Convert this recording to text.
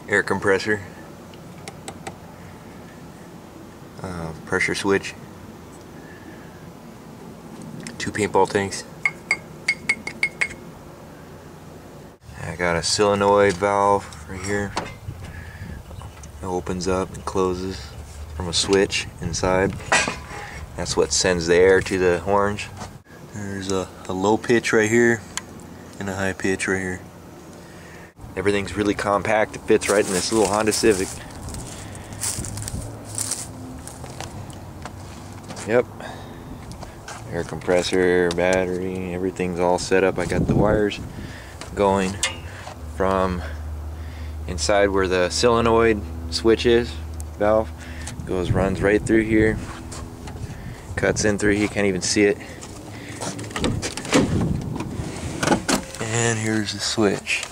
air compressor, pressure switch, 2 paintball tanks. I got a solenoid valve right here. It opens up and closes from a switch inside. That's what sends the air to the horns. There's a low pitch right here and a high pitch right here. Everything's really compact. It fits right in this little Honda Civic. Yep. Air compressor, battery, everything's all set up. I got the wires going from inside where the solenoid switch is, valve, runs right through here, cuts in through here, you can't even see it. And here's the switch.